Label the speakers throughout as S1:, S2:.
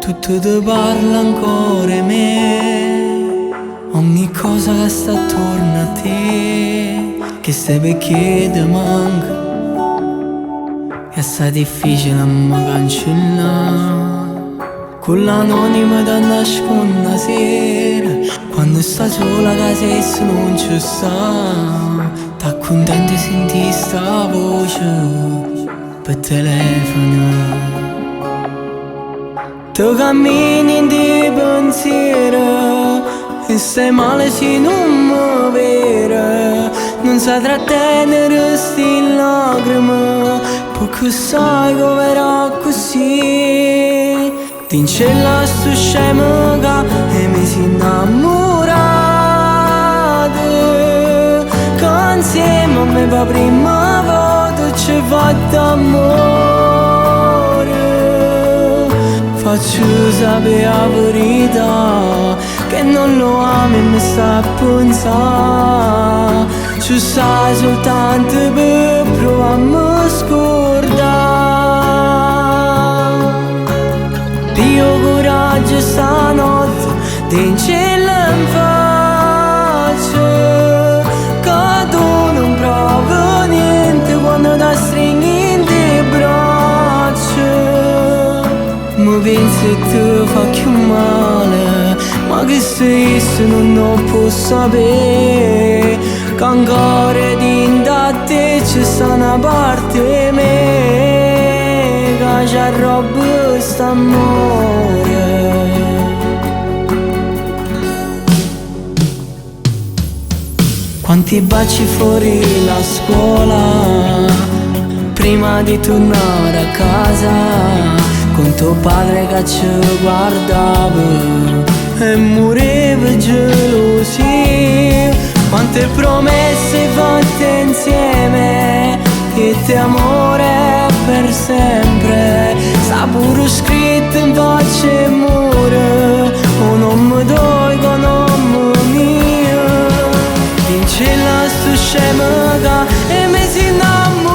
S1: tutto ti parla ancora a me, ogni cosa che sta attorno a te, che sai perché ti manca, che sta difficile a me cancellare. Con l'anonima da nasconda sera, quando sta sola che sei se non ci sta, t'ha contento di sentire sta voce per telefono. Tu cammini in di pensiero e stai male se non mi vero, non sai trattenere sti lacrime, perché sai che verrà così. Tincella sto scemo che mi si innamorato, che insieme a me per prima volta ci fatto amore. Faccio sapere la verità, che non lo ami e mi sta a pensare, ci sai soltanto per provare a mi scordare. Dio coraggio stanotte, dincella in faccia, che tu non provi niente quando ti stringi in te braccia. Mi pensi e ti fa più male, ma che sei se non lo posso sapere, che ancora dentro a te c'è sta una parte me, che ci arroba st'amore. Quanti baci fuori la scuola, prima di tornare a casa, con tuo padre che ci guardava e moriva gelosia. Quante promesse fatte insieme, che ti amore per sempre, sta pure scritto in faccia e mura, o non mi dai con nome mio. Vincella sto scemo e mi si innamorato,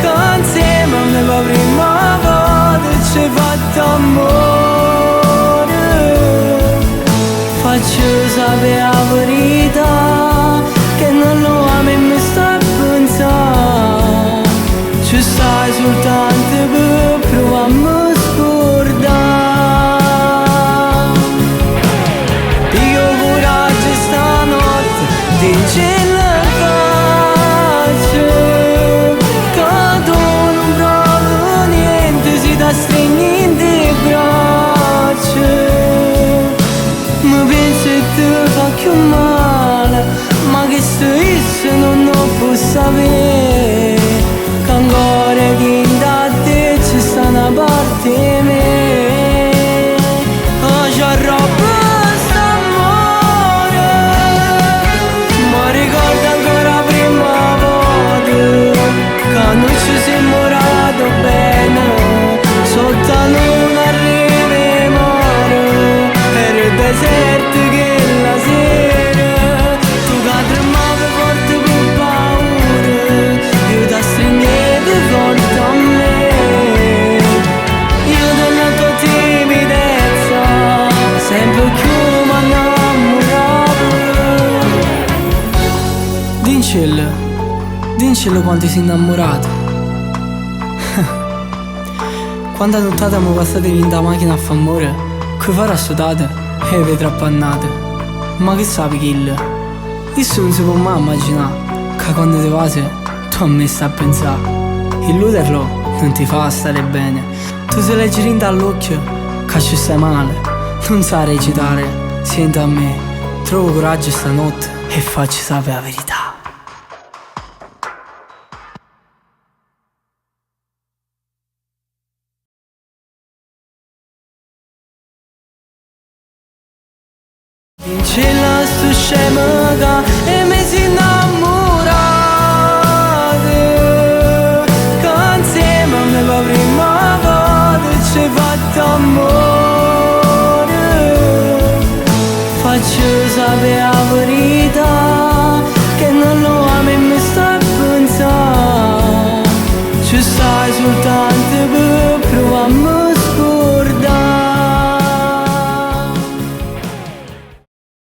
S1: che insieme a me per prima volta ci fatto amore. Faccio sapere la verità, che non lo ami e mi sta a pensare, ci stai soltanto per provare a mi scordare. Io coraggio stanotte, dincella in faccia, che tu non provi niente, si ti stringi in te braccia. Mi pensi e ti fa più male, ma che sei se non lo posso sapere, che ancora dentro a te c'è sta una parte me, che ci arroba st'amore. Ma ricordo ancora la prima volta, che non ci siamo morati bene, sotto la luna a rimemore, era il deserto che la sera, tu che tremavi forte per paura, io ti stringevo forte a me, io della tua timidezza, sempre più mi innamoravo. Dincella quanto sei innamorato. Quando nottata mi passate in la macchina a famore, che farà sudate e vedrà appannate. Ma che sapi Kill? Isso non si può mai immaginare, che quando ti vasi tu a me stai a pensare. Illuderlo non ti fa stare bene, tu se leggi rinda all'occhio che ci stai male, non sai recitare, senti a me, trovo coraggio stanotte e faccio sapere la verità. Vincella sto scemo e mi si innamorato, che insieme a me per prima volta ci fatto amore. Faccio sapere la verità, che non lo ami e mi sta a pensare, ci stai soltanto per troviamo